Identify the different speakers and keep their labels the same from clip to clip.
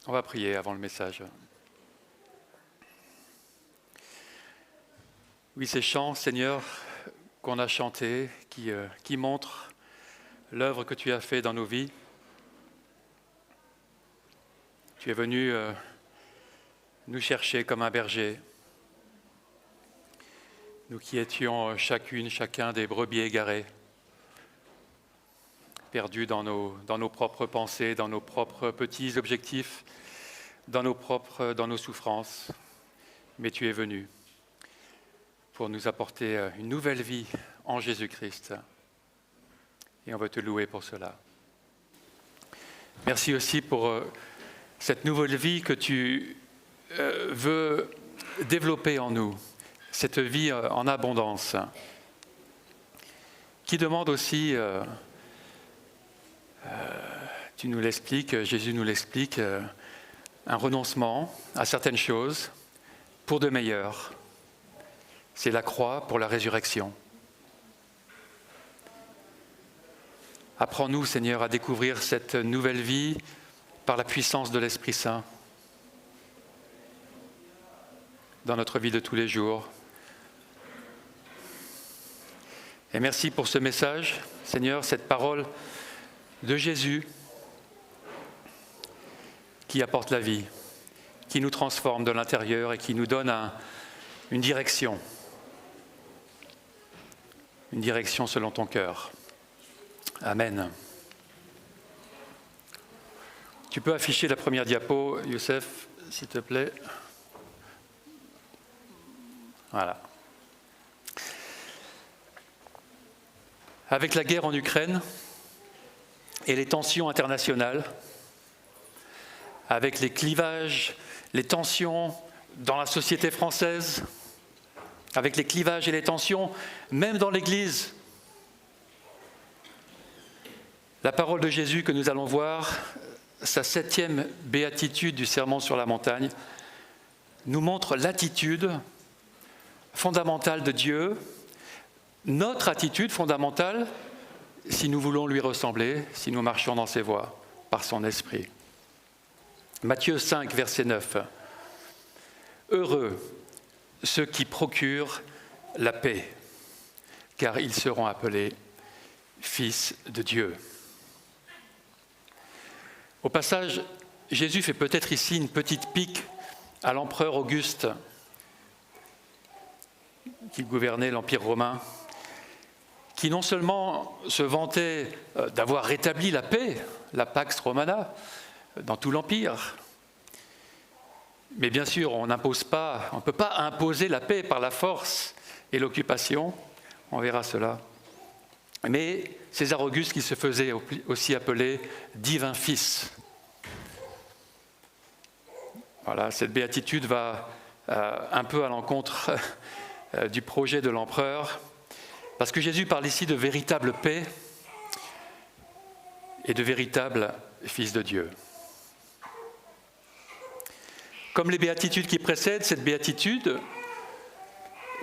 Speaker 1: On va prier avant le message. Oui, ces chants, Seigneur, qu'on a chantés, qui montrent l'œuvre que tu as faite dans nos vies. Tu es venu nous chercher comme un berger. Nous qui étions chacun des brebis égarées, perdus dans nos propres pensées, dans nos propres petits objectifs, dans nos souffrances. Mais tu es venu pour nous apporter une nouvelle vie en Jésus-Christ. Et on veut te louer pour cela. Merci aussi pour cette nouvelle vie que tu veux développer en nous, cette vie en abondance, qui demande aussi, tu nous l'expliques, Jésus nous l'explique, un renoncement à certaines choses pour de meilleures. C'est la croix pour la résurrection. Apprends-nous, Seigneur, à découvrir cette nouvelle vie par la puissance de l'Esprit Saint dans notre vie de tous les jours. Et merci pour ce message, Seigneur, cette parole de Jésus qui apporte la vie, qui nous transforme de l'intérieur et qui nous donne une direction selon ton cœur. Amen. Tu peux afficher la première diapo, Youssef, s'il te plaît. Voilà. Avec la guerre en Ukraine et les tensions internationales, avec les clivages, les tensions dans la société française, avec les clivages et les tensions, même dans l'Église, la parole de Jésus que nous allons voir, sa 7e béatitude du Sermon sur la montagne, nous montre l'attitude fondamentale de Dieu, notre attitude fondamentale si nous voulons lui ressembler, si nous marchons dans ses voies, par son esprit. Matthieu 5, verset 9. Heureux ceux qui procurent la paix, car ils seront appelés fils de Dieu. Au passage, Jésus fait peut-être ici une petite pique à l'empereur Auguste, qui gouvernait l'Empire romain, qui non seulement se vantait d'avoir rétabli la paix, la Pax Romana, dans tout l'Empire, mais bien sûr, on ne peut pas imposer la paix par la force et l'occupation, on verra cela. Mais César Auguste qui se faisait aussi appeler divin fils. Voilà, cette béatitude va un peu à l'encontre du projet de l'empereur, parce que Jésus parle ici de véritable paix et de véritable fils de Dieu. Comme les béatitudes qui précèdent, cette béatitude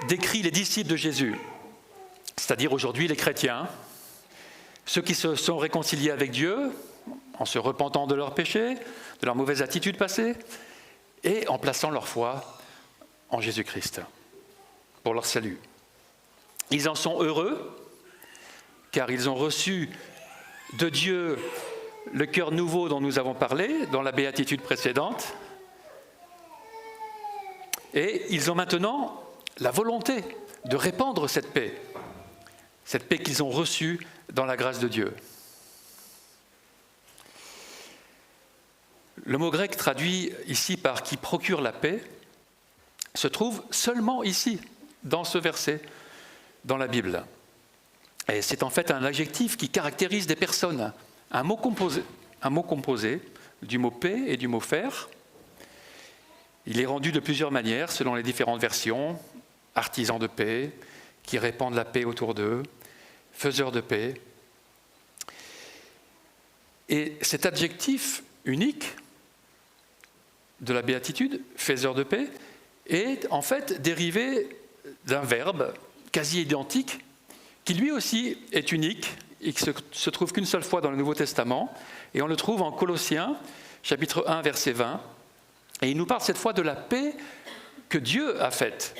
Speaker 1: décrit les disciples de Jésus, c'est-à-dire aujourd'hui les chrétiens, ceux qui se sont réconciliés avec Dieu en se repentant de leurs péchés, de leurs mauvaises attitudes passées, et en plaçant leur foi en Jésus-Christ pour leur salut. Ils en sont heureux, car ils ont reçu de Dieu le cœur nouveau dont nous avons parlé dans la béatitude précédente, et ils ont maintenant la volonté de répandre cette paix qu'ils ont reçue dans la grâce de Dieu. Le mot grec traduit ici par « qui procure la paix » se trouve seulement ici, dans ce verset, dans la Bible. Et c'est en fait un adjectif qui caractérise des personnes, un mot composé du mot paix et du mot faire. Il est rendu de plusieurs manières selon les différentes versions, artisans de paix, qui répandent la paix autour d'eux, faiseurs de paix. Et cet adjectif unique de la béatitude, faiseur de paix, est en fait dérivé d'un verbe quasi identique, qui lui aussi est unique et qui se trouve qu'une seule fois dans le Nouveau Testament, et on le trouve en Colossiens, chapitre 1, verset 20. Et il nous parle cette fois de la paix que Dieu a faite.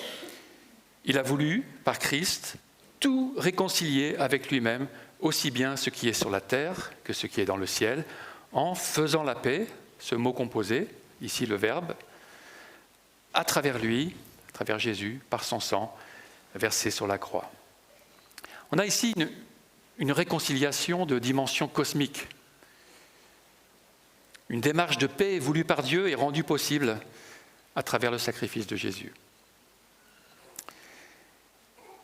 Speaker 1: Il a voulu, par Christ, tout réconcilier avec lui-même, aussi bien ce qui est sur la terre que ce qui est dans le ciel, en faisant la paix, ce mot composé, ici le verbe, à travers lui, à travers Jésus, par son sang, versé sur la croix. On a ici une réconciliation de dimension cosmique. Une démarche de paix voulue par Dieu et rendue possible à travers le sacrifice de Jésus.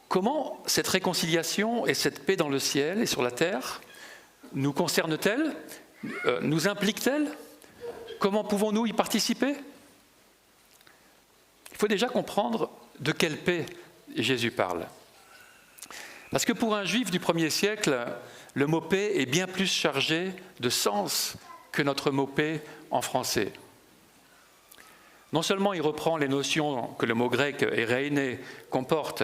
Speaker 1: Comment cette réconciliation et cette paix dans le ciel et sur la terre nous concerne-t-elle, nous implique-t-elle? Comment pouvons-nous y participer? Il faut déjà comprendre de quelle paix Jésus parle. Parce que pour un juif du 1er siècle, le mot paix est bien plus chargé de sens que notre mot paix en français. Non seulement il reprend les notions que le mot grec eirene comporte,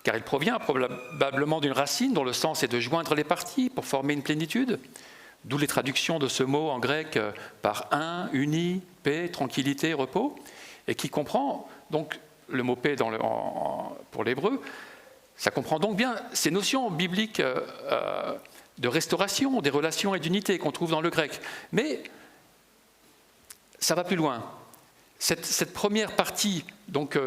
Speaker 1: car il provient probablement d'une racine dont le sens est de joindre les parties pour former une plénitude, d'où les traductions de ce mot en grec par un, uni, paix, tranquillité, repos, et qui comprend donc le mot paix pour l'hébreu. Ça comprend donc bien ces notions bibliques de restauration, des relations et d'unité qu'on trouve dans le grec. Mais ça va plus loin. Cette première partie donc,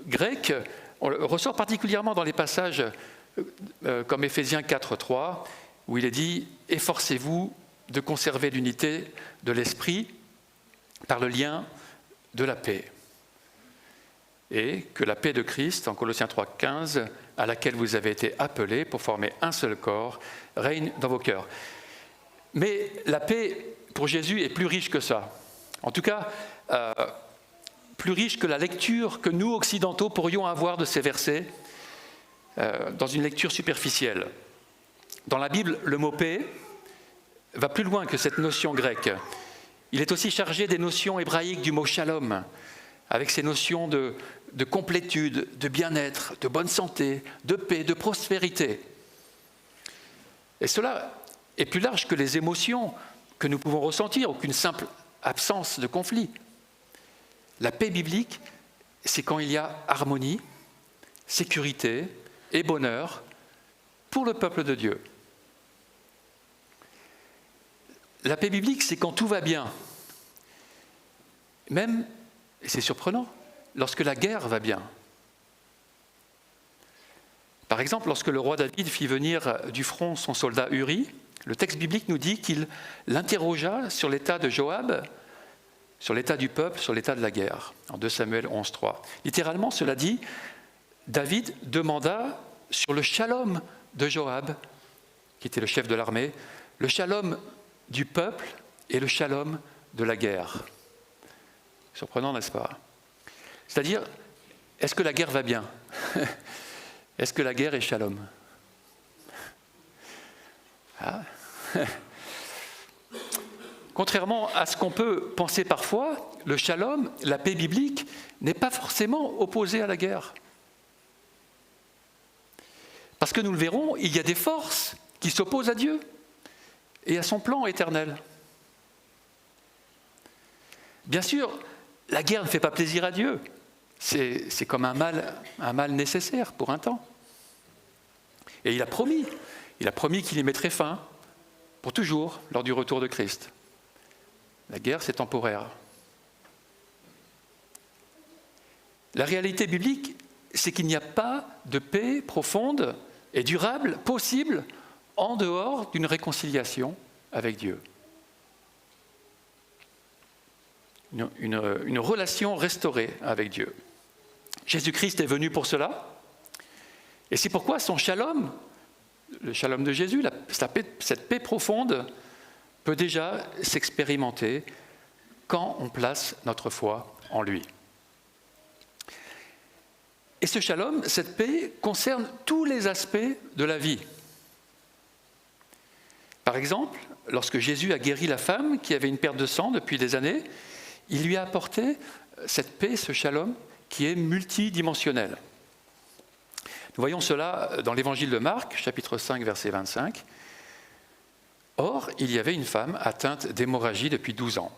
Speaker 1: grecque ressort particulièrement dans les passages comme Éphésiens 4.3, où il est dit « Efforcez-vous de conserver l'unité de l'esprit par le lien de la paix. » Et que la paix de Christ, en Colossiens 3.15, à laquelle vous avez été appelés pour former un seul corps, règne dans vos cœurs. Mais la paix, pour Jésus, est plus riche que ça. En tout cas, plus riche que la lecture que nous, occidentaux, pourrions avoir de ces versets dans une lecture superficielle. Dans la Bible, le mot paix va plus loin que cette notion grecque. Il est aussi chargé des notions hébraïques du mot shalom, avec ces notions de complétude, de bien-être, de bonne santé, de paix, de prospérité. Et cela est plus large que les émotions que nous pouvons ressentir, ou qu'une simple absence de conflit. La paix biblique, c'est quand il y a harmonie, sécurité et bonheur pour le peuple de Dieu. La paix biblique, c'est quand tout va bien. Même, et c'est surprenant, lorsque la guerre va bien. Par exemple, lorsque le roi David fit venir du front son soldat Uri, le texte biblique nous dit qu'il l'interrogea sur l'état de Joab, sur l'état du peuple, sur l'état de la guerre, en 2 Samuel 11.3. Littéralement, cela dit, David demanda sur le shalom de Joab, qui était le chef de l'armée, le shalom du peuple et le shalom de la guerre. Surprenant, n'est-ce pas? C'est-à-dire, est-ce que la guerre va bien? Est-ce que la guerre est shalom? Ah. Contrairement à ce qu'on peut penser parfois, le shalom, la paix biblique, n'est pas forcément opposé à la guerre. Parce que nous le verrons, il y a des forces qui s'opposent à Dieu et à son plan éternel. Bien sûr, la guerre ne fait pas plaisir à Dieu. C'est comme un mal nécessaire pour un temps. Et il a promis qu'il y mettrait fin pour toujours lors du retour de Christ. La guerre, c'est temporaire. La réalité biblique, c'est qu'il n'y a pas de paix profonde et durable possible en dehors d'une réconciliation avec Dieu. Une relation restaurée avec Dieu. Jésus-Christ est venu pour cela. Et c'est pourquoi son shalom, le shalom de Jésus, cette paix profonde, peut déjà s'expérimenter quand on place notre foi en lui. Et ce shalom, cette paix, concerne tous les aspects de la vie. Par exemple, lorsque Jésus a guéri la femme qui avait une perte de sang depuis des années, il lui a apporté cette paix, ce shalom, qui est multidimensionnel. Nous voyons cela dans l'évangile de Marc, chapitre 5, verset 25. Or, il y avait une femme atteinte d'hémorragie depuis 12 ans.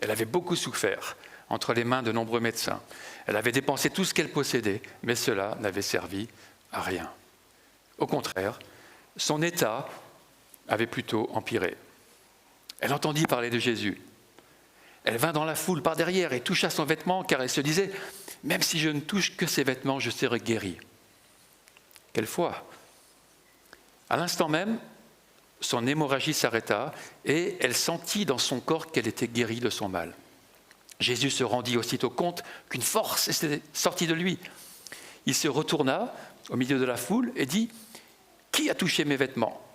Speaker 1: Elle avait beaucoup souffert entre les mains de nombreux médecins. Elle avait dépensé tout ce qu'elle possédait, mais cela n'avait servi à rien. Au contraire, son état avait plutôt empiré. Elle entendit parler de Jésus. Elle vint dans la foule par derrière et toucha son vêtement, car elle se disait « Même si je ne touche que ses vêtements, je serai guérie. » Quelle foi! À l'instant même, son hémorragie s'arrêta et elle sentit dans son corps qu'elle était guérie de son mal. Jésus se rendit aussitôt compte qu'une force était sortie de lui. Il se retourna au milieu de la foule et dit « Qui a touché mes vêtements ?»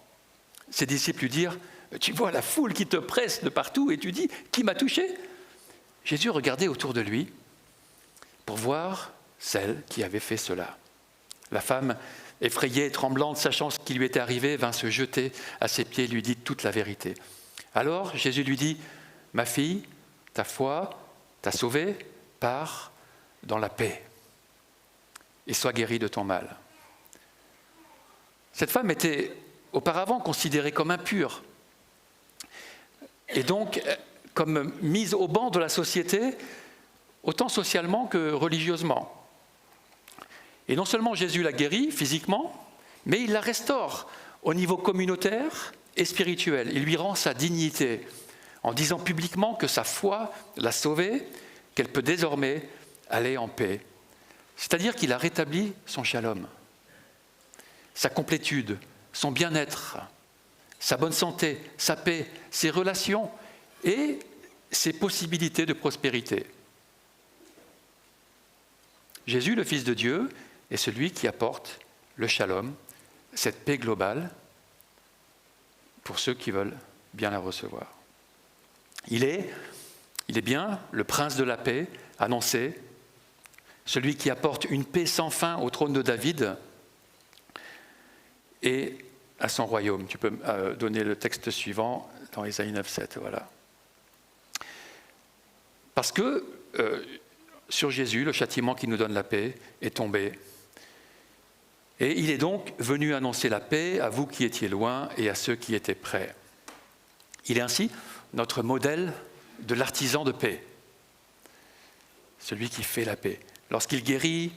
Speaker 1: Ses disciples lui dirent « Tu vois la foule qui te presse de partout et tu dis « Qui m'a touché ?» Jésus regardait autour de lui pour voir celle qui avait fait cela. La femme, effrayée et tremblante, sachant ce qui lui était arrivé, vint se jeter à ses pieds et lui dit toute la vérité. Alors Jésus lui dit « Ma fille, ta foi t'a sauvée, pars dans la paix et sois guérie de ton mal. » Cette femme était auparavant considérée comme impure et donc comme mise au banc de la société, autant socialement que religieusement. Et non seulement Jésus la guérit physiquement, mais il la restaure au niveau communautaire et spirituel. Il lui rend sa dignité en disant publiquement que sa foi l'a sauvée, qu'elle peut désormais aller en paix. C'est-à-dire qu'il a rétabli son shalom, sa complétude, son bien-être, sa bonne santé, sa paix, ses relations et ses possibilités de prospérité. Jésus, le Fils de Dieu, est celui qui apporte le shalom, cette paix globale, pour ceux qui veulent bien la recevoir. Il est bien le prince de la paix, annoncé, celui qui apporte une paix sans fin au trône de David et à son royaume. Tu peux donner le texte suivant dans Ésaïe 9,7, voilà. Parce que sur Jésus, le châtiment qui nous donne la paix est tombé. Et il est donc venu annoncer la paix à vous qui étiez loin et à ceux qui étaient près. Il est ainsi notre modèle de l'artisan de paix, celui qui fait la paix. Lorsqu'il guérit,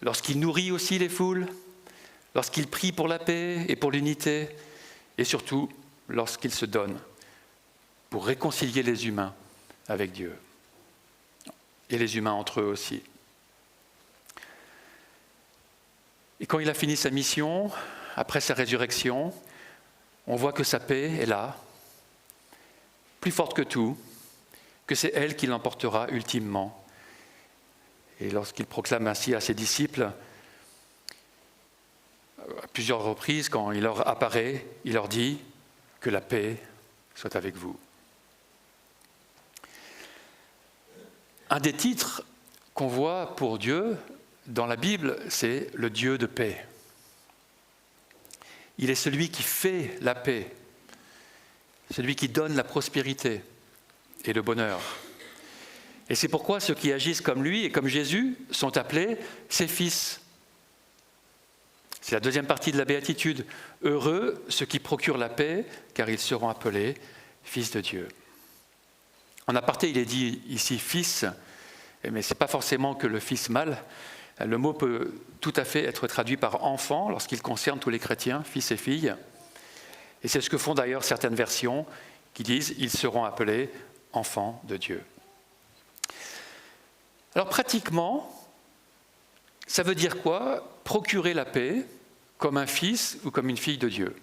Speaker 1: lorsqu'il nourrit aussi les foules, lorsqu'il prie pour la paix et pour l'unité, et surtout lorsqu'il se donne pour réconcilier les humains avec Dieu, et les humains entre eux aussi. Et quand il a fini sa mission, après sa résurrection, on voit que sa paix est là, plus forte que tout, que c'est elle qui l'emportera ultimement. Et lorsqu'il proclame ainsi à ses disciples, à plusieurs reprises, quand il leur apparaît, il leur dit que la paix soit avec vous. Un des titres qu'on voit pour Dieu dans la Bible, c'est le Dieu de paix. Il est celui qui fait la paix, celui qui donne la prospérité et le bonheur. Et c'est pourquoi ceux qui agissent comme lui et comme Jésus sont appelés ses fils. C'est la deuxième partie de la béatitude. Heureux ceux qui procurent la paix, car ils seront appelés fils de Dieu. En aparté, il est dit ici fils, mais ce n'est pas forcément que le fils mâle. Le mot peut tout à fait être traduit par enfant lorsqu'il concerne tous les chrétiens, fils et filles. Et c'est ce que font d'ailleurs certaines versions qui disent « ils seront appelés enfants de Dieu ». Alors pratiquement, ça veut dire quoi? Procurer la paix comme un fils ou comme une fille de Dieu.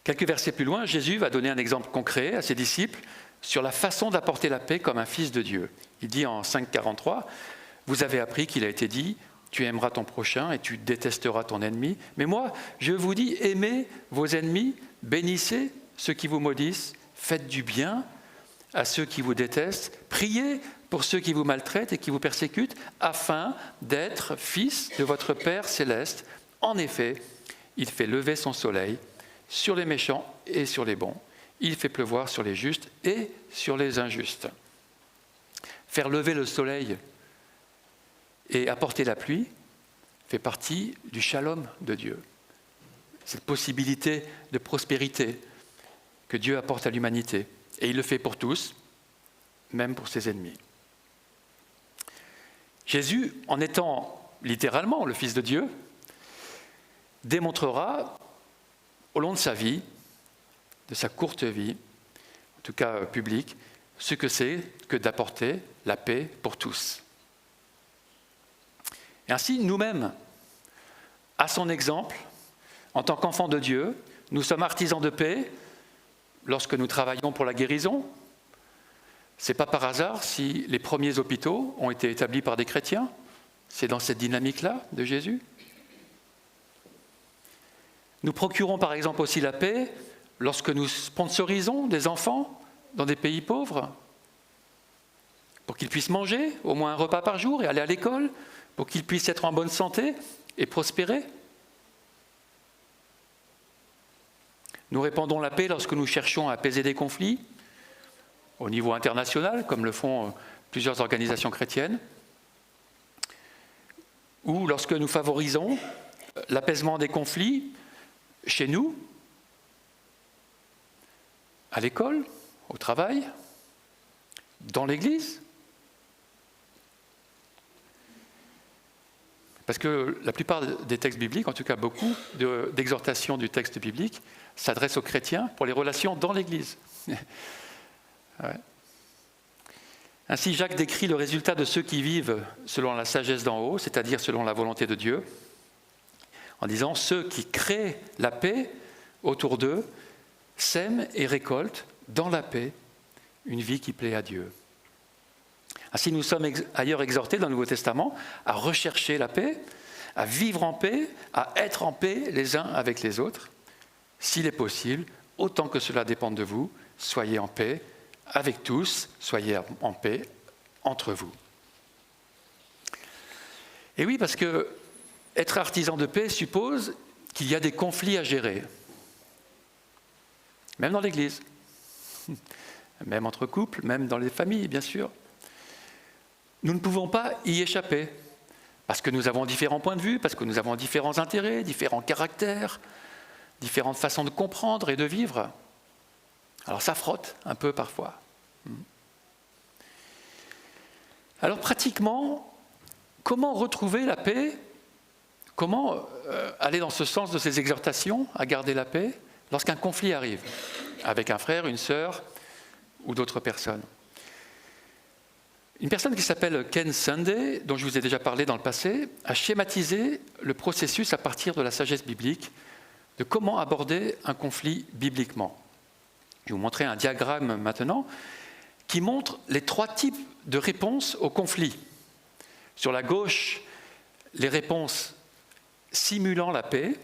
Speaker 1: Quelques versets plus loin, Jésus va donner un exemple concret à ses disciples sur la façon d'apporter la paix comme un fils de Dieu. Il dit en 5,43 « Vous avez appris qu'il a été dit « Tu aimeras ton prochain et tu détesteras ton ennemi. Mais moi, je vous dis, aimez vos ennemis, bénissez ceux qui vous maudissent, faites du bien à ceux qui vous détestent, priez pour ceux qui vous maltraitent et qui vous persécutent, afin d'être fils de votre Père céleste. En effet, il fait lever son soleil sur les méchants et sur les bons. Il fait pleuvoir sur les justes et sur les injustes. » Faire lever le soleil et apporter la pluie fait partie du shalom de Dieu. Cette possibilité de prospérité que Dieu apporte à l'humanité et il le fait pour tous, même pour ses ennemis. Jésus, en étant littéralement le Fils de Dieu, démontrera au long de sa vie, de sa courte vie, en tout cas publique, ce que c'est que d'apporter la paix pour tous. Et ainsi, nous-mêmes, à son exemple, en tant qu'enfants de Dieu, nous sommes artisans de paix lorsque nous travaillons pour la guérison. Ce n'est pas par hasard si les premiers hôpitaux ont été établis par des chrétiens. C'est dans cette dynamique-là de Jésus. Nous procurons par exemple aussi la paix lorsque nous sponsorisons des enfants dans des pays pauvres pour qu'ils puissent manger au moins un repas par jour et aller à l'école, pour qu'ils puissent être en bonne santé et prospérer. Nous répandons la paix lorsque nous cherchons à apaiser des conflits au niveau international, comme le font plusieurs organisations chrétiennes, ou lorsque nous favorisons l'apaisement des conflits chez nous, à l'école, au travail, dans l'Église. Parce que la plupart des textes bibliques, en tout cas beaucoup d'exhortations du texte biblique, s'adressent aux chrétiens pour les relations dans l'Église. Ouais. Ainsi, Jacques décrit le résultat de ceux qui vivent selon la sagesse d'en haut, c'est-à-dire selon la volonté de Dieu, en disant « Ceux qui créent la paix autour d'eux sèment et récoltent dans la paix une vie qui plaît à Dieu. » Ainsi, nous sommes ailleurs exhortés dans le Nouveau Testament à rechercher la paix, à vivre en paix, à être en paix les uns avec les autres. S'il est possible, autant que cela dépende de vous, soyez en paix avec tous, soyez en paix entre vous. Et oui, parce que être artisan de paix suppose qu'il y a des conflits à gérer, même dans l'Église, même entre couples, même dans les familles, bien sûr. Nous ne pouvons pas y échapper, parce que nous avons différents points de vue, parce que nous avons différents intérêts, différents caractères, différentes façons de comprendre et de vivre. Alors ça frotte un peu parfois. Alors pratiquement, comment retrouver la paix? Comment aller dans ce sens de ces exhortations à garder la paix lorsqu'un conflit arrive avec un frère, une sœur ou d'autres personnes? Une personne qui s'appelle Ken Sande, dont je vous ai déjà parlé dans le passé, a schématisé le processus à partir de la sagesse biblique de comment aborder un conflit bibliquement. Je vais vous montrer un diagramme maintenant qui montre les 3 types de réponses au conflit. Sur la gauche, les réponses simulant la paix,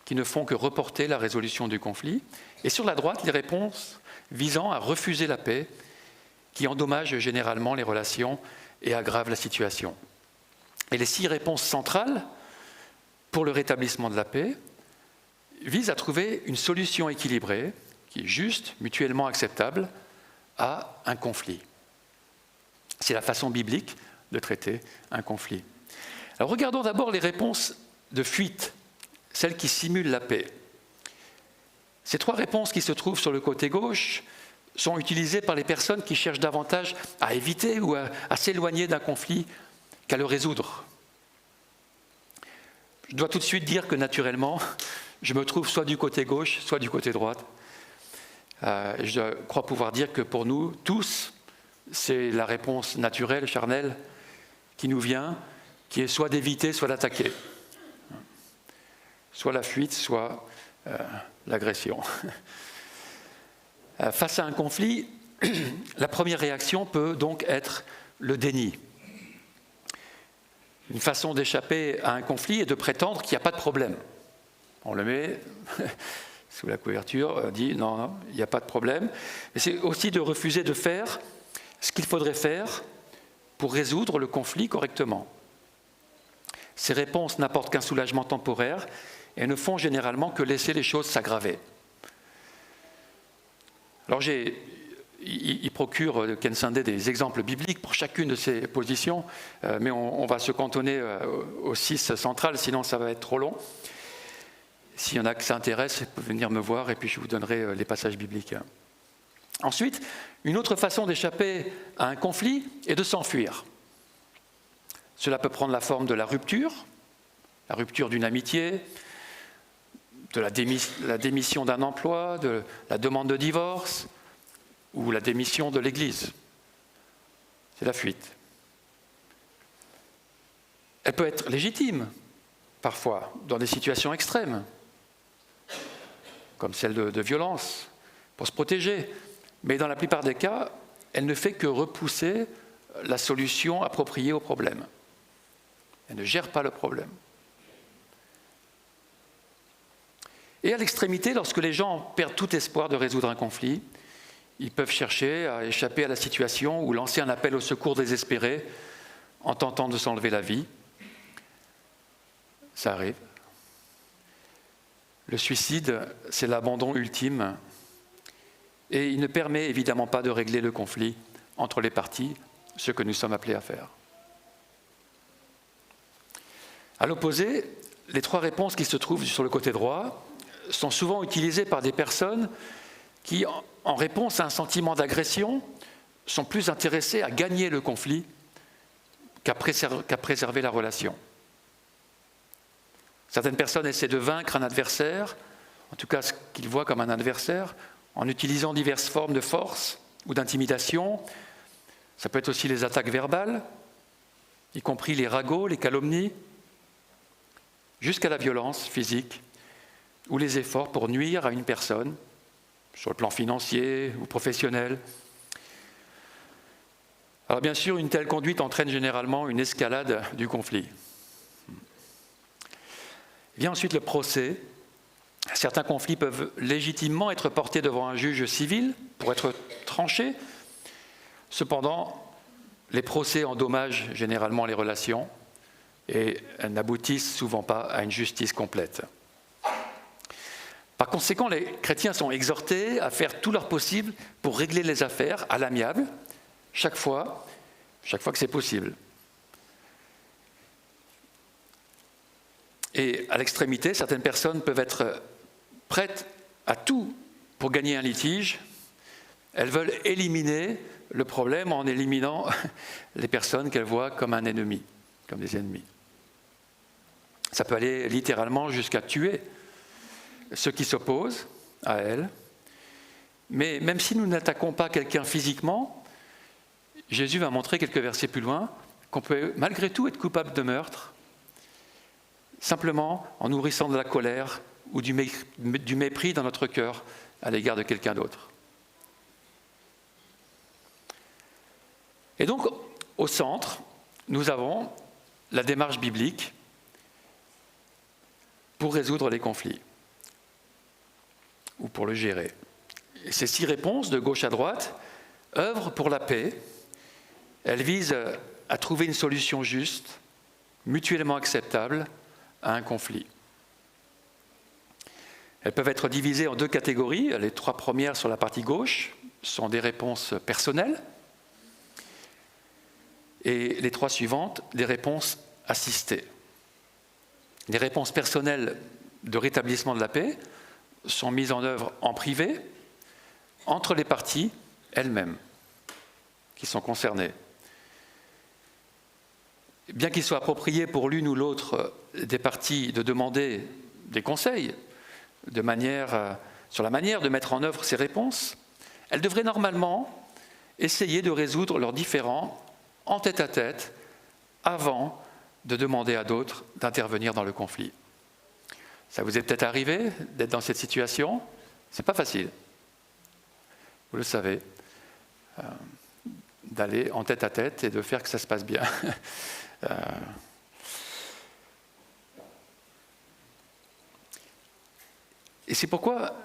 Speaker 1: qui ne font que reporter la résolution du conflit, et sur la droite, les réponses visant à refuser la paix, qui endommagent généralement les relations et aggravent la situation. Et les 6 réponses centrales pour le rétablissement de la paix visent à trouver une solution équilibrée, qui est juste, mutuellement acceptable, à un conflit. C'est la façon biblique de traiter un conflit. Alors regardons d'abord les réponses de fuite, celles qui simulent la paix. Ces 3 réponses qui se trouvent sur le côté gauche sont utilisées par les personnes qui cherchent davantage à éviter ou à s'éloigner d'un conflit qu'à le résoudre. Je dois tout de suite dire que naturellement, je me trouve soit du côté gauche, soit du côté droite. Je crois pouvoir dire que pour nous tous, c'est la réponse naturelle, charnelle, qui nous vient, qui est soit d'éviter, soit d'attaquer. Soit la fuite, soit l'agression. Face à un conflit, la première réaction peut donc être le déni. Une façon d'échapper à un conflit est de prétendre qu'il n'y a pas de problème. On le met sous la couverture, on dit non, il n'y a pas de problème. Mais c'est aussi de refuser de faire ce qu'il faudrait faire pour résoudre le conflit correctement. Ces réponses n'apportent qu'un soulagement temporaire et ne font généralement que laisser les choses s'aggraver. Alors il procure, Ken Sande, des exemples bibliques pour chacune de ces positions, mais on va se cantonner aux 6 centrales, sinon ça va être trop long. S'il y en a qui s'intéressent, vous pouvez venir me voir et puis je vous donnerai les passages bibliques. Ensuite, une autre façon d'échapper à un conflit est de s'enfuir. Cela peut prendre la forme de la rupture d'une amitié, de la démission d'un emploi, de la demande de divorce ou la démission de l'Église. C'est la fuite. Elle peut être légitime, parfois, dans des situations extrêmes, comme celle de violence, pour se protéger. Mais dans la plupart des cas, elle ne fait que repousser la solution appropriée au problème. Elle ne gère pas le problème. Et à l'extrémité, lorsque les gens perdent tout espoir de résoudre un conflit, ils peuvent chercher à échapper à la situation ou lancer un appel au secours désespéré en tentant de s'enlever la vie. Ça arrive. Le suicide, c'est l'abandon ultime et il ne permet évidemment pas de régler le conflit entre les parties, ce que nous sommes appelés à faire. À l'opposé, les trois réponses qui se trouvent sur le côté droit sont souvent utilisées par des personnes qui, en réponse à un sentiment d'agression, sont plus intéressées à gagner le conflit qu'à préserver la relation. Certaines personnes essaient de vaincre un adversaire, en tout cas ce qu'ils voient comme un adversaire, en utilisant diverses formes de force ou d'intimidation. Ça peut être aussi les attaques verbales, y compris les ragots, les calomnies, jusqu'à la violence physique ou les efforts pour nuire à une personne, sur le plan financier ou professionnel. Alors bien sûr, une telle conduite entraîne généralement une escalade du conflit. Vient ensuite le procès. Certains conflits peuvent légitimement être portés devant un juge civil pour être tranchés. Cependant, les procès endommagent généralement les relations et elles n'aboutissent souvent pas à une justice complète. Par conséquent, les chrétiens sont exhortés à faire tout leur possible pour régler les affaires à l'amiable, chaque fois que c'est possible. Et à l'extrémité, certaines personnes peuvent être prêtes à tout pour gagner un litige. Elles veulent éliminer le problème en éliminant les personnes qu'elles voient comme un ennemi, comme des ennemis. Ça peut aller littéralement jusqu'à tuer ceux qui s'opposent à elles. Mais même si nous n'attaquons pas quelqu'un physiquement, Jésus va montrer quelques versets plus loin qu'on peut malgré tout être coupable de meurtre, simplement en nourrissant de la colère ou du mépris dans notre cœur à l'égard de quelqu'un d'autre. Et donc, au centre, nous avons la démarche biblique pour résoudre les conflits, ou pour le gérer. Et ces 6 réponses, de gauche à droite, œuvrent pour la paix. Elles visent à trouver une solution juste, mutuellement acceptable, à un conflit. Elles peuvent être divisées en 2 catégories. Les 3 premières sur la partie gauche sont des réponses personnelles et les 3 suivantes, des réponses assistées. Les réponses personnelles de rétablissement de la paix sont mises en œuvre en privé entre les parties elles-mêmes qui sont concernées. Bien qu'il soit approprié pour l'une ou l'autre des parties de demander des conseils sur la manière de mettre en œuvre ces réponses, elles devraient normalement essayer de résoudre leurs différends en tête-à-tête avant de demander à d'autres d'intervenir dans le conflit. Ça vous est peut-être arrivé d'être dans cette situation? C'est pas facile. Vous le savez, d'aller en tête-à-tête et de faire que ça se passe bien. Et c'est pourquoi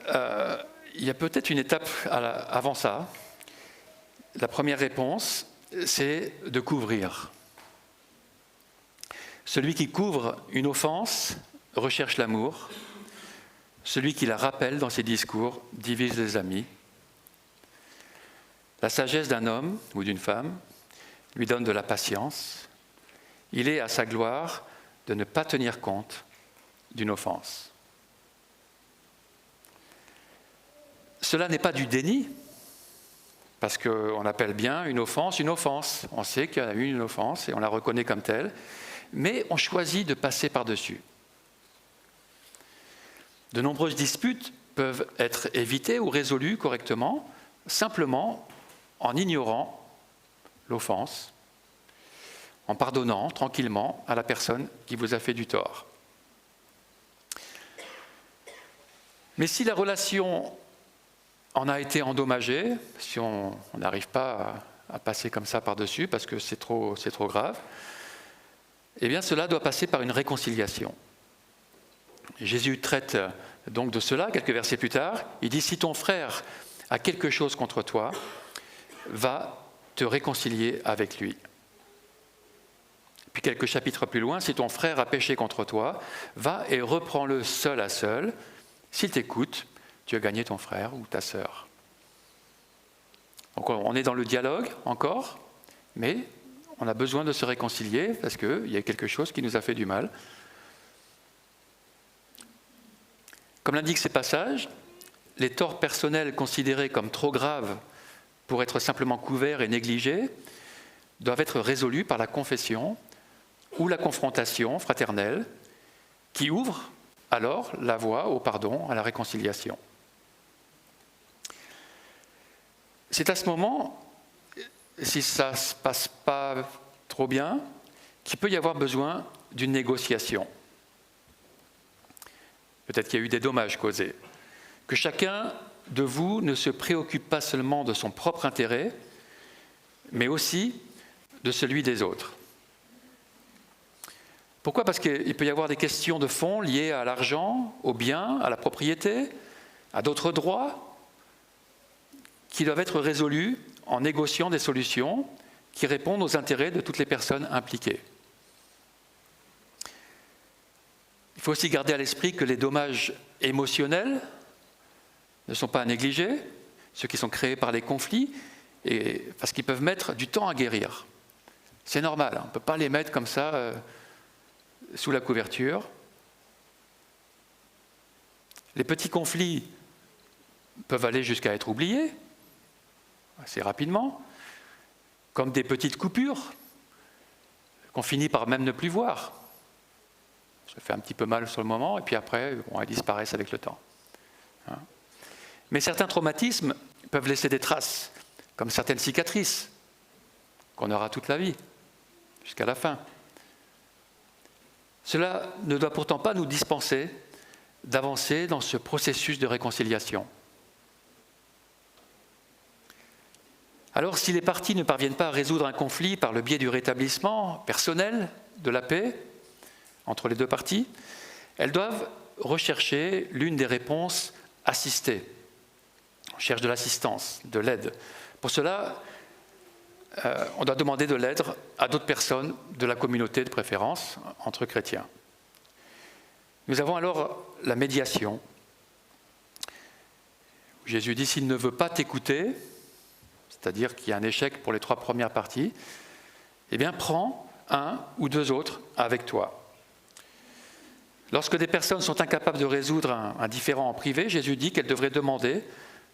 Speaker 1: il y a peut-être une étape avant ça. La première réponse, c'est de couvrir. Celui qui couvre une offense recherche l'amour. Celui qui la rappelle dans ses discours divise les amis. La sagesse d'un homme ou d'une femme lui donne de la patience. Il est à sa gloire de ne pas tenir compte d'une offense. Cela n'est pas du déni, parce qu'on appelle bien une offense une offense. On sait qu'il y a eu une offense et on la reconnaît comme telle, mais on choisit de passer par-dessus. De nombreuses disputes peuvent être évitées ou résolues correctement, simplement en ignorant l'offense, en pardonnant tranquillement à la personne qui vous a fait du tort. Mais si la relation en a été endommagée, si on n'arrive pas à passer comme ça par-dessus parce que c'est trop grave, eh bien cela doit passer par une réconciliation. Jésus traite donc de cela quelques versets plus tard. Il dit « Si ton frère a quelque chose contre toi, va te réconcilier avec lui. » Puis quelques chapitres plus loin, « Si ton frère a péché contre toi, va et reprends-le seul à seul. S'il t'écoute, tu as gagné ton frère ou ta sœur. » Donc on est dans le dialogue encore, mais on a besoin de se réconcilier parce qu'il y a quelque chose qui nous a fait du mal. Comme l'indiquent ces passages, les torts personnels considérés comme trop graves pour être simplement couverts et négligés doivent être résolus par la confession ou la confrontation fraternelle qui ouvre alors la voie au pardon, à la réconciliation. C'est à ce moment, si ça ne se passe pas trop bien, qu'il peut y avoir besoin d'une négociation. Peut-être qu'il y a eu des dommages causés. Que chacun de vous ne se préoccupe pas seulement de son propre intérêt, mais aussi de celui des autres. Pourquoi ? Parce qu'il peut y avoir des questions de fond liées à l'argent, aux biens, à la propriété, à d'autres droits, qui doivent être résolus en négociant des solutions qui répondent aux intérêts de toutes les personnes impliquées. Il faut aussi garder à l'esprit que les dommages émotionnels ne sont pas à négliger, ceux qui sont créés par les conflits, parce qu'ils peuvent mettre du temps à guérir. C'est normal, on ne peut pas les mettre comme ça sous la couverture. Les petits conflits peuvent aller jusqu'à être oubliés assez rapidement, comme des petites coupures qu'on finit par même ne plus voir. Ça fait un petit peu mal sur le moment, et puis après, elles disparaissent avec le temps. Mais certains traumatismes peuvent laisser des traces, comme certaines cicatrices, qu'on aura toute la vie, jusqu'à la fin. Cela ne doit pourtant pas nous dispenser d'avancer dans ce processus de réconciliation. Alors, si les parties ne parviennent pas à résoudre un conflit par le biais du rétablissement personnel de la paix entre les deux parties, elles doivent rechercher l'une des réponses assistées. On cherche de l'assistance, de l'aide. Pour cela, on doit demander de l'aide à d'autres personnes de la communauté de préférence, entre chrétiens. Nous avons alors la médiation. Jésus dit, s'il ne veut pas t'écouter, c'est-à-dire qu'il y a un échec pour les 3 premières parties, eh bien prends un ou 2 autres avec toi. Lorsque des personnes sont incapables de résoudre un différend en privé, Jésus dit qu'elles devraient demander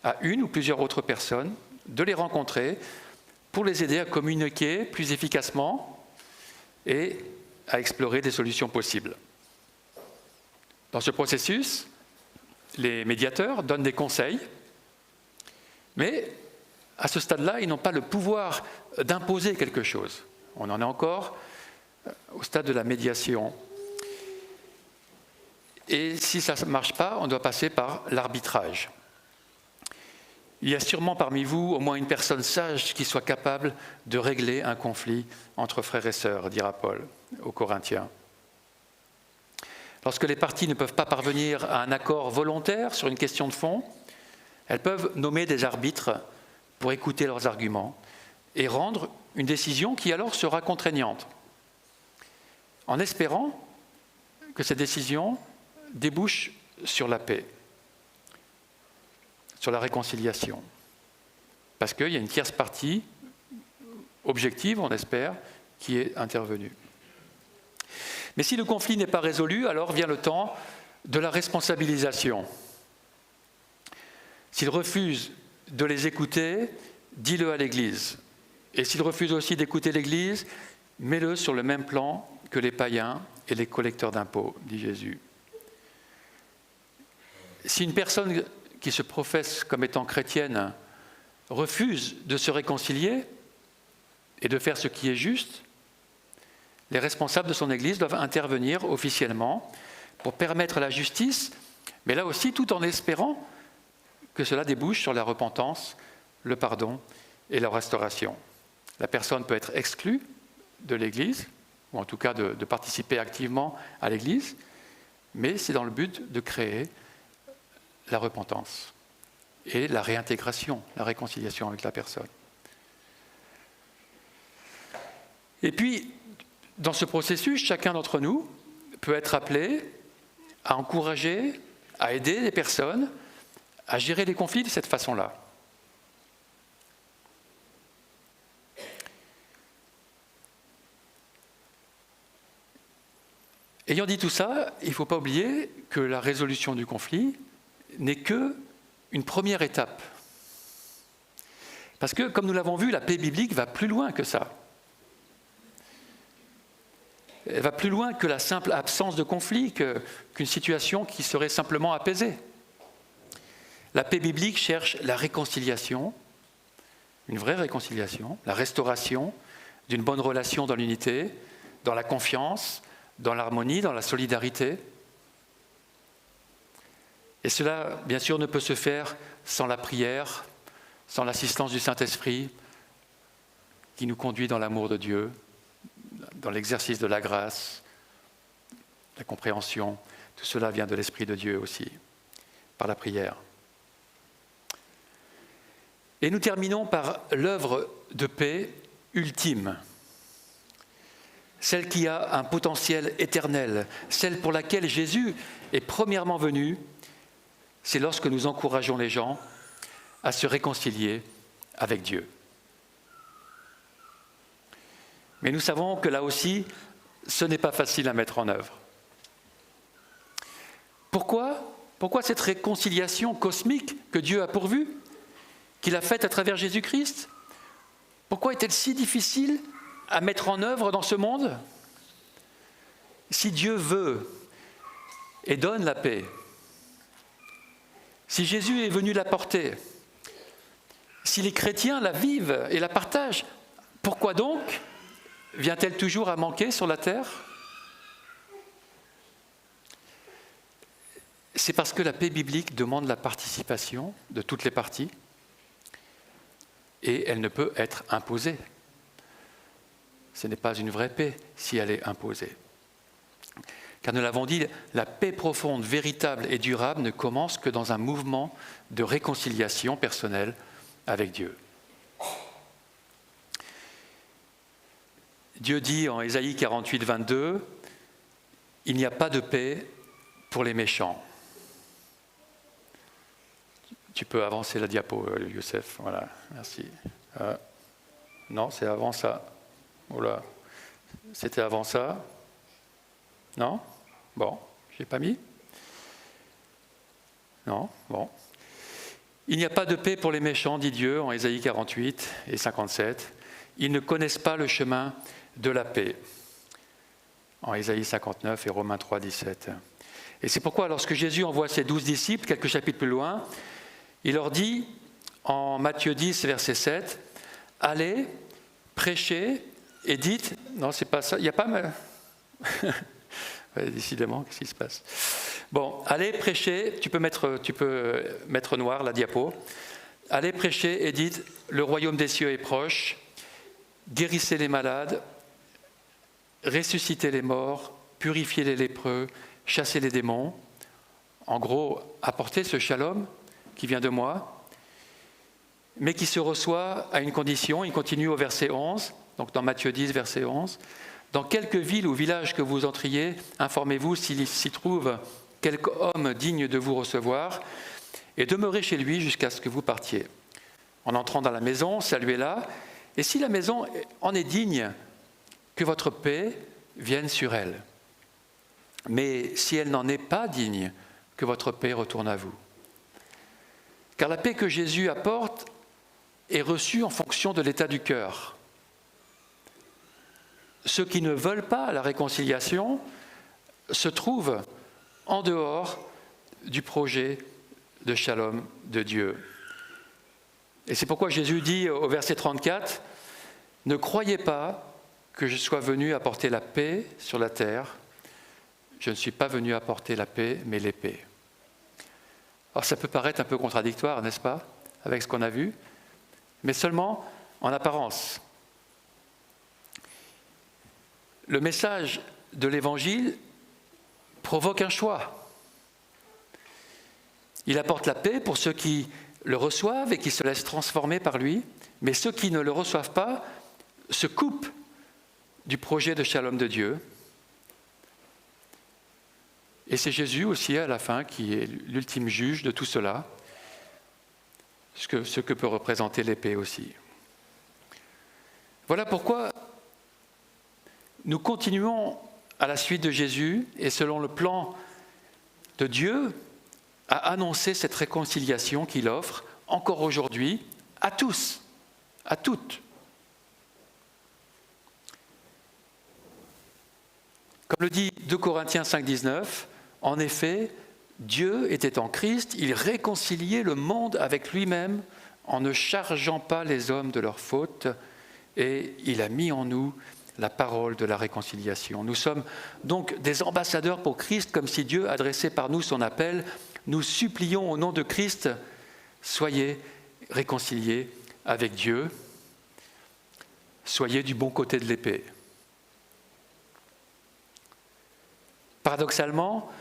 Speaker 1: à une ou plusieurs autres personnes de les rencontrer pour les aider à communiquer plus efficacement et à explorer des solutions possibles. Dans ce processus, les médiateurs donnent des conseils, mais à ce stade-là, ils n'ont pas le pouvoir d'imposer quelque chose. On en est encore au stade de la médiation. Et si ça ne marche pas, on doit passer par l'arbitrage. Il y a sûrement parmi vous au moins une personne sage qui soit capable de régler un conflit entre frères et sœurs, dira Paul aux Corinthiens. Lorsque les parties ne peuvent pas parvenir à un accord volontaire sur une question de fond, elles peuvent nommer des arbitres pour écouter leurs arguments et rendre une décision qui alors sera contraignante, en espérant que cette décision débouche sur la paix, sur la réconciliation. Parce qu'il y a une tierce partie objective, on espère, qui est intervenue. Mais si le conflit n'est pas résolu, alors vient le temps de la responsabilisation. S'ils refusent de les écouter, dis-le à l'Église. Et s'il refuse aussi d'écouter l'Église, mets-le sur le même plan que les païens et les collecteurs d'impôts, dit Jésus. Si une personne qui se professe comme étant chrétienne refuse de se réconcilier et de faire ce qui est juste, les responsables de son Église doivent intervenir officiellement pour permettre la justice, mais là aussi tout en espérant que cela débouche sur la repentance, le pardon et la restauration. La personne peut être exclue de l'Église, ou en tout cas de participer activement à l'Église, mais c'est dans le but de créer la repentance et la réintégration, la réconciliation avec la personne. Et puis, dans ce processus, chacun d'entre nous peut être appelé à encourager, à aider les personnes à gérer les conflits de cette façon-là. Ayant dit tout ça, il ne faut pas oublier que la résolution du conflit n'est qu'une première étape. Parce que, comme nous l'avons vu, la paix biblique va plus loin que ça. Elle va plus loin que la simple absence de conflit, qu'une situation qui serait simplement apaisée. La paix biblique cherche la réconciliation, une vraie réconciliation, la restauration d'une bonne relation dans l'unité, dans la confiance, dans l'harmonie, dans la solidarité. Et cela, bien sûr, ne peut se faire sans la prière, sans l'assistance du Saint-Esprit qui nous conduit dans l'amour de Dieu, dans l'exercice de la grâce, la compréhension. Tout cela vient de l'Esprit de Dieu aussi, par la prière. Et nous terminons par l'œuvre de paix ultime, celle qui a un potentiel éternel, celle pour laquelle Jésus est premièrement venu, c'est lorsque nous encourageons les gens à se réconcilier avec Dieu. Mais nous savons que là aussi, ce n'est pas facile à mettre en œuvre. Pourquoi cette réconciliation cosmique que Dieu a pourvue, qu'il a faite à travers Jésus-Christ? Pourquoi est-elle si difficile à mettre en œuvre dans ce monde? Si Dieu veut et donne la paix, si Jésus est venu l'apporter, si les chrétiens la vivent et la partagent, pourquoi donc vient-elle toujours à manquer sur la terre? C'est parce que la paix biblique demande la participation de toutes les parties et elle ne peut être imposée. Ce n'est pas une vraie paix si elle est imposée. Car nous l'avons dit, la paix profonde, véritable et durable ne commence que dans un mouvement de réconciliation personnelle avec Dieu. Dieu dit en Ésaïe 48, 22, « Il n'y a pas de paix pour les méchants ». Tu peux avancer la diapo, Youssef. Voilà, merci. Non, c'est avant ça. Oula, c'était avant ça. Non? Bon, j'ai pas mis? Non? Bon. Il n'y a pas de paix pour les méchants, dit Dieu en Ésaïe 48 et 57. Ils ne connaissent pas le chemin de la paix. En Ésaïe 59 et Romains 3, 17. Et c'est pourquoi, lorsque Jésus envoie ses 12 disciples, quelques chapitres plus loin, il leur dit, en Matthieu 10, verset 7, « Allez, prêchez et dites... » Non, c'est pas ça. Il n'y a pas... Ouais, décidément, qu'est-ce qui se passe? Bon, allez, prêchez. Tu peux mettre noir la diapo. « Allez, prêchez et dites, le royaume des cieux est proche. Guérissez les malades, ressuscitez les morts, purifiez les lépreux, chassez les démons. » En gros, apportez ce shalom qui vient de moi, mais qui se reçoit à une condition. Il continue au verset 11, donc dans Matthieu 10, verset 11. « Dans quelque ville ou village que vous entriez, informez-vous s'il s'y trouve quelque homme digne de vous recevoir, et demeurez chez lui jusqu'à ce que vous partiez. En entrant dans la maison, saluez-la, et si la maison en est digne, que votre paix vienne sur elle. Mais si elle n'en est pas digne, que votre paix retourne à vous. Car la paix que Jésus apporte est reçu en fonction de l'état du cœur. Ceux qui ne veulent pas la réconciliation se trouvent en dehors du projet de shalom de Dieu. Et c'est pourquoi Jésus dit au verset 34, « Ne croyez pas que je sois venu apporter la paix sur la terre. Je ne suis pas venu apporter la paix, mais l'épée. » Alors ça peut paraître un peu contradictoire, n'est-ce pas, avec ce qu'on a vu, mais seulement en apparence. Le message de l'Évangile provoque un choix. Il apporte la paix pour ceux qui le reçoivent et qui se laissent transformer par lui, mais ceux qui ne le reçoivent pas se coupent du projet de shalom de Dieu. Et c'est Jésus aussi à la fin qui est l'ultime juge de tout cela, ce que peut représenter l'épée aussi. Voilà pourquoi nous continuons à la suite de Jésus et selon le plan de Dieu à annoncer cette réconciliation qu'il offre encore aujourd'hui à tous, à toutes. Comme le dit 2 Corinthiens 5,19, en effet, Dieu était en Christ, il réconciliait le monde avec lui-même en ne chargeant pas les hommes de leurs fautes et il a mis en nous la parole de la réconciliation. Nous sommes donc des ambassadeurs pour Christ, comme si Dieu adressait par nous son appel. Nous supplions au nom de Christ, soyez réconciliés avec Dieu, soyez du bon côté de l'épée. Paradoxalement,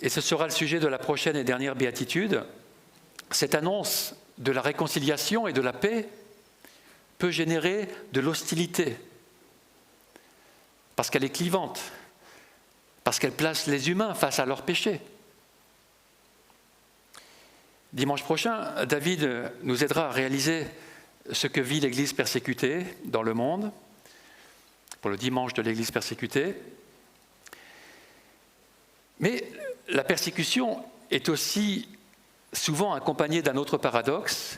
Speaker 1: et ce sera le sujet de la prochaine et dernière béatitude, cette annonce de la réconciliation et de la paix peut générer de l'hostilité, parce qu'elle est clivante, parce qu'elle place les humains face à leurs péchés. Dimanche prochain, David nous aidera à réaliser ce que vit l'Église persécutée dans le monde, pour le dimanche de l'Église persécutée. Mais la persécution est aussi souvent accompagnée d'un autre paradoxe,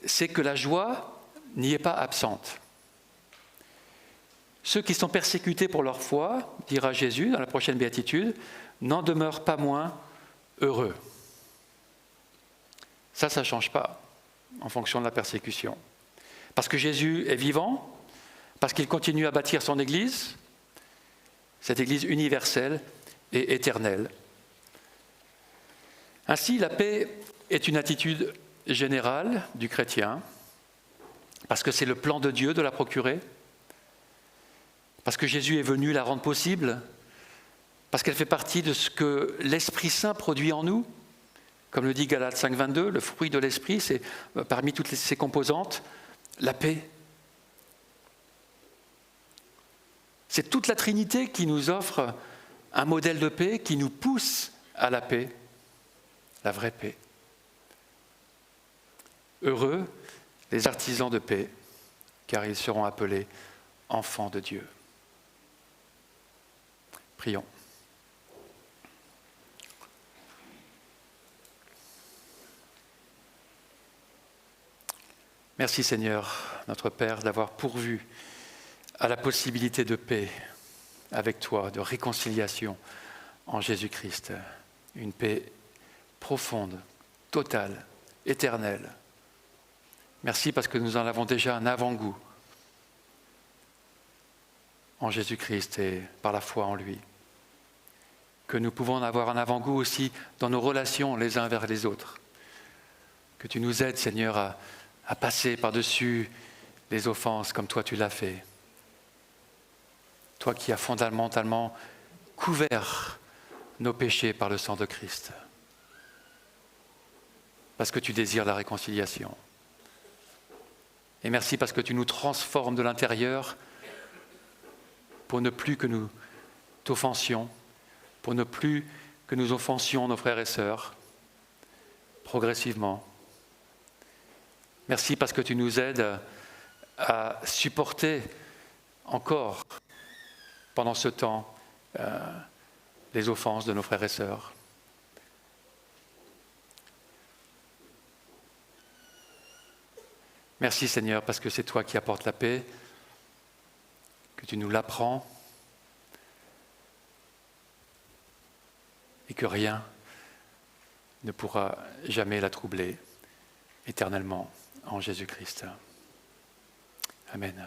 Speaker 1: c'est que la joie n'y est pas absente. Ceux qui sont persécutés pour leur foi, dira Jésus dans la prochaine béatitude, n'en demeurent pas moins heureux. Ça ne change pas en fonction de la persécution. Parce que Jésus est vivant, parce qu'il continue à bâtir son Église, cette Église universelle et éternelle. Ainsi, la paix est une attitude générale du chrétien, parce que c'est le plan de Dieu de la procurer, parce que Jésus est venu la rendre possible, parce qu'elle fait partie de ce que l'Esprit Saint produit en nous. Comme le dit Galates 5,22, le fruit de l'Esprit, c'est parmi toutes ses composantes, la paix. C'est toute la Trinité qui nous offre un modèle de paix, qui nous pousse à la paix, la vraie paix. Heureux les artisans de paix, car ils seront appelés enfants de Dieu. Prions. Merci Seigneur, notre Père, d'avoir pourvu à la possibilité de paix avec toi, de réconciliation en Jésus-Christ. Une paix profonde, totale, éternelle. Merci parce que nous en avons déjà un avant-goût en Jésus-Christ et par la foi en lui. Que nous pouvons en avoir un avant-goût aussi dans nos relations les uns vers les autres. Que tu nous aides, Seigneur, à passer par-dessus les offenses comme toi tu l'as fait. Toi qui as fondamentalement couvert nos péchés par le sang de Christ. Parce que tu désires la réconciliation. Et merci parce que tu nous transformes de l'intérieur pour ne plus que nous t'offensions, pour ne plus que nous offensions nos frères et sœurs, progressivement. Merci parce que tu nous aides à supporter encore, pendant ce temps, les offenses de nos frères et sœurs. Merci Seigneur, parce que c'est toi qui apportes la paix, que tu nous l'apprends et que rien ne pourra jamais la troubler éternellement en Jésus-Christ. Amen.